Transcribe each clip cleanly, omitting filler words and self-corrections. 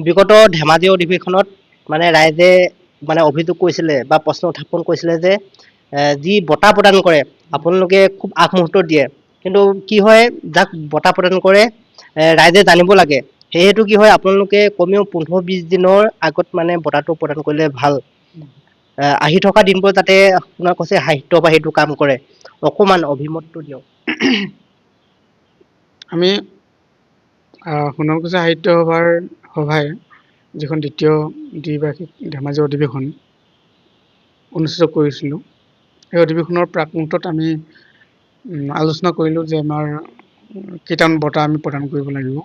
বিগত ধেমাজি অধিৱেশনত মানে ৰাইজে মানে অভিযোগ কৰিছিলে বা প্ৰশ্ন উত্থাপন কৰিছিলে যে যি বঁটা প্ৰদান কৰে আপোনালোকে খুব আগমুহূৰ্তত দিয়ে, কিন্তু কি হয় যাক বঁটা প্ৰদান কৰে ৰাইজে জানিব লাগে। সেয়েহেতু কি হয় আপোনালোকে কমেও 15-20 দিনৰ আগত মানে বঁটাটো প্ৰদান কৰিলে ভাল। আহি থকা দিনবোৰ যাতে আপোনাক কৈছে সাহিত্য বা সেইটো কাম কৰে, অকমান অভিমতটো দিয়ক। আমি সোণাৰুল সাহিত্য সভাই যিখন দ্বিতীয় দ্বিবাৰ্ষিক ধেমাজি অধিৱেশন অনুষ্ঠিত কৰিছিলোঁ, সেই অধিৱেশনৰ প্ৰাক মুহূৰ্তত আমি আলোচনা কৰিলোঁ যে আমাৰ কেইটামান বঁটা আমি প্ৰদান কৰিব লাগিব।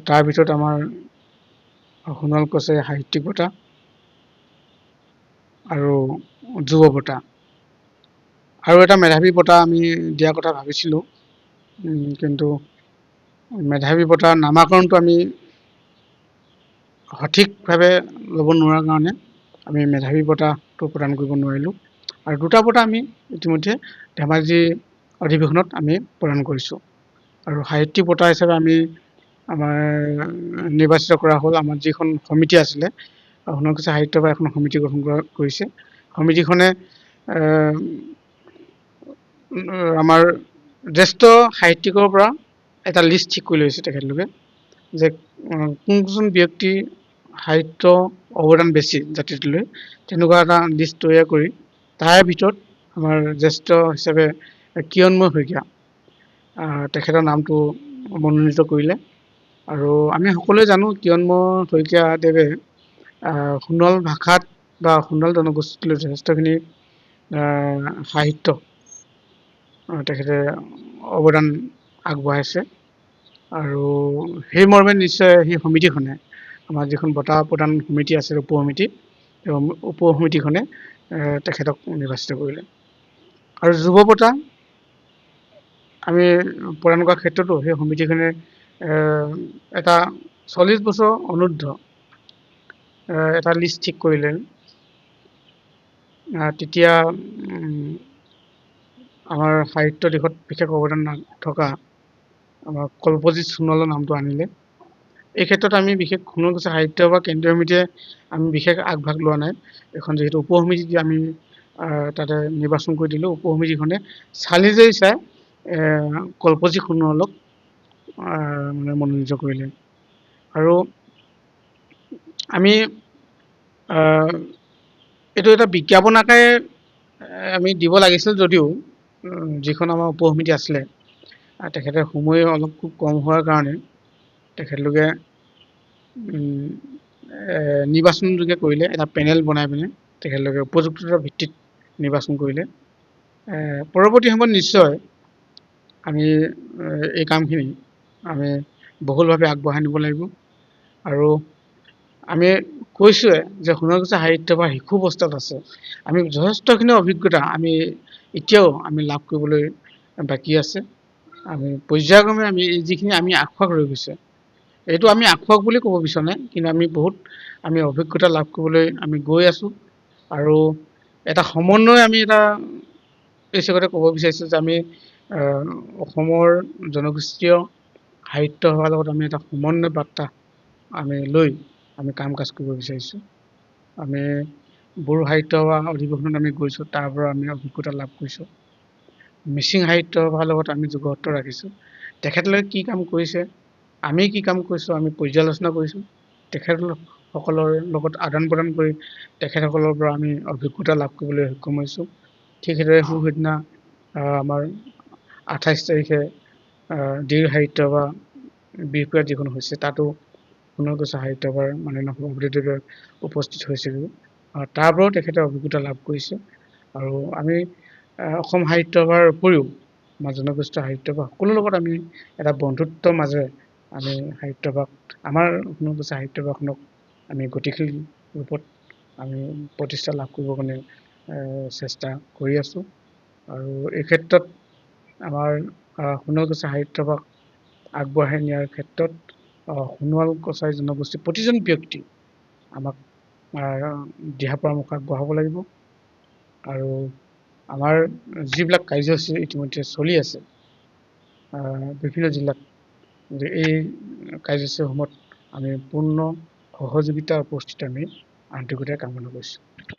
তাৰ ভিতৰত আমাৰ সোণোৱাল কছাৰী সাহিত্যিক বঁটা আৰু যুৱ বঁটা আৰু এটা মেধাৱী বঁটা আমি দিয়াৰ কথা ভাবিছিলোঁ, কিন্তু মেধাৱী বঁটাৰ নামাকৰণটো আমি সঠিকভাৱে ল'ব নোৱাৰাৰ কাৰণে আমি মেধাৱী বঁটাটো প্ৰদান কৰিব নোৱাৰিলোঁ। আৰু দুটা বঁটা আমি ইতিমধ্যে ধেমাজি অধিৱেশনত আমি প্ৰদান কৰিছোঁ। আৰু সাহিত্যিক বঁটা হিচাপে আমি আমাৰ নিৰ্বাচিত কৰা হ'ল আমাৰ যিখন সমিতি আছিলে, সোণোৱাল কছাৰী সাহিত্য সভাই এখন সমিতি গঠন কৰিছে। সমিতিখনে আমাৰ জ্যেষ্ঠ সাহিত্যিকৰ পৰা এটা লিষ্ট ঠিক কৰি লৈছে তেখেতলোকে, যে কোনজন ব্যক্তি সাহিত্য অৱদান বেছি জাতিটোলৈ, তেনেকুৱা এটা লিষ্ট তৈয়াৰ কৰি তাৰ ভিতৰত আমাৰ জ্যেষ্ঠ হিচাপে কিৰণময় শইকীয়া তেখেতৰ নামটো মনোনীত কৰিলে। আৰু আমি সকলোৱে জানো কিৰণময় শইকীয়াদেৱে সোণোৱাল ভাষাত বা সোণোৱাল জনগোষ্ঠীলৈ যথেষ্টখিনি সাহিত্য তেখেতে অৱদান আগবঢ়াইছে। আৰু সেই মৰ্মে নিশ্চয় সেই সমিতিখনে আমাৰ যিখন বঁটা প্ৰদান সমিতি আছে উপসমিতি, উপসমিতিখনে তেখেতক নিৰ্বাচিত কৰিলে। আৰু যুৱ বঁটা আমি প্ৰদান কৰাৰ ক্ষেত্ৰতো সেই সমিতিখনে এটা 40 বছৰ অনূৰ্ধ্ব এটা লিষ্ট ঠিক কৰিলে। তেতিয়া আমাৰ সাহিত্য দিশত বিশেষ অৱদান থকা আমাৰ কল্পজিৎ সোণোৱালৰ নামটো আনিলে। এই ক্ষেত্ৰত আমি বিশেষ সোণোৱাল কছাৰী সাহিত্য বা কেন্দ্ৰীয় সমিতিয়ে আমি বিশেষ আগভাগ লোৱা নাই। এখন যিহেতু উপসমিতি আমি তাতে নিৰ্বাচন কৰি দিলোঁ, উপসমিতিখনে চালি জাৰি চাই কল্পজিৎ সোণোৱালক মানে মনোনীত কৰিলে। আৰু আমি এইটো এটা বিজ্ঞাপন আকাৰে আমি দিব লাগিছিল যদিও যিখন আমাৰ উপসমিতি আছিলে তেখেতে সময় অলপ খুব কম হোৱাৰ কাৰণে তেখেতলোকে নিৰ্বাচনযোগে কৰিলে, এটা পেনেল বনাই পিনে তেখেতলোকে উপযুক্ততাৰ ভিত্তিত নিৰ্বাচন কৰিলে। পৰৱৰ্তী সময়ত নিশ্চয় আমি এই কামখিনি আমি বহুলভাৱে আগবঢ়াই নিব লাগিব। আৰু আমি কৈছোঁৱে যে সোণোৱাল কছাৰী সাহিত্য সভা শিশু অৱস্থাত আছে। আমি যথেষ্টখিনি অভিজ্ঞতা আমি এতিয়াও আমি লাভ কৰিবলৈ বাকী আছে। আমি পৰ্যায়ক্ৰমে আমি যিখিনি আমি আখুৱাক ৰৈ গৈছে, এইটো আমি আখুৱাক বুলি ক'ব বিচৰা নাই, কিন্তু আমি বহুত অভিজ্ঞতা লাভ কৰিবলৈ আমি গৈ আছোঁ। আৰু এটা সমন্বয় আমি এটা এই হিচাপতে ক'ব বিচাৰিছোঁ যে আমি অসমৰ জনগোষ্ঠীয় সাহিত্য সভাৰ লগত আমি এটা সমন্বয় বাৰ্তা আমি লৈ আমি কাম কাজ কৰিব বিচাৰিছোঁ। আমি বড়ো সাহিত্য সভা অধিৱেশনত আমি গৈছোঁ, তাৰ পৰা আমি অভিজ্ঞতা লাভ কৰিছোঁ। মিচিং সাহিত্য সভাৰ লগত আমি যোগসূত্ৰ ৰাখিছোঁ। তেখেতলোকে কি কাম কৰিছে, আমি কি কাম কৰিছোঁ, আমি পৰ্যালোচনা কৰিছোঁ। তেখেতসকলৰ লগত আদান প্ৰদান কৰি তেখেতসকলৰ পৰা আমি অভিজ্ঞতা লাভ কৰিবলৈ সক্ষম হৈছোঁ। ঠিক সেইদৰে সেইদিনা আমাৰ 28 তাৰিখে দীৰ সাহিত্য সভা বিহপুৰীয়াত যিখন হৈছে, তাতো সোণোৱাল কছাৰী সাহিত্য সভাৰ মাননীয় সভাপতিদেৱে উপস্থিত হৈছিল। তাৰ পৰাও তেখেতে অভিজ্ঞতা লাভ কৰিছে। আৰু আমি অসম সাহিত্য সভাৰ উপৰিও আমাৰ জনগোষ্ঠীয় সাহিত্য সভা সকলোৰ লগত আমি এটা বন্ধুত্বৰ মাজেৰে আমি সাহিত্য সভাক, আমাৰ সোণোৱাল কছাৰী সাহিত্য সভাখনক আমি গতিশীল ৰূপত আমি প্ৰতিষ্ঠা লাভ কৰিবৰ কাৰণে চেষ্টা কৰি আছোঁ। আৰু এই ক্ষেত্ৰত আমাৰ সোণোৱাল কছাৰী সাহিত্য সভাক আগবঢ়াই নিয়াৰ ক্ষেত্ৰত সোণোৱাল কছাৰী জনগোষ্ঠীৰ প্ৰতিজন ব্যক্তি আমাক দিহা পৰামৰ্শ আগবঢ়াব লাগিব। আৰু আমাৰ যিবিলাক কাৰ্যসূচী ইতিমধ্যে চলি আছে বিভিন্ন জিলাত, এই কাৰ্যসূচীসমূহত আমি পূৰ্ণ সহযোগিতা উপস্থিত আমি আন্তৰিকতাৰে কামনা কৰিছোঁ।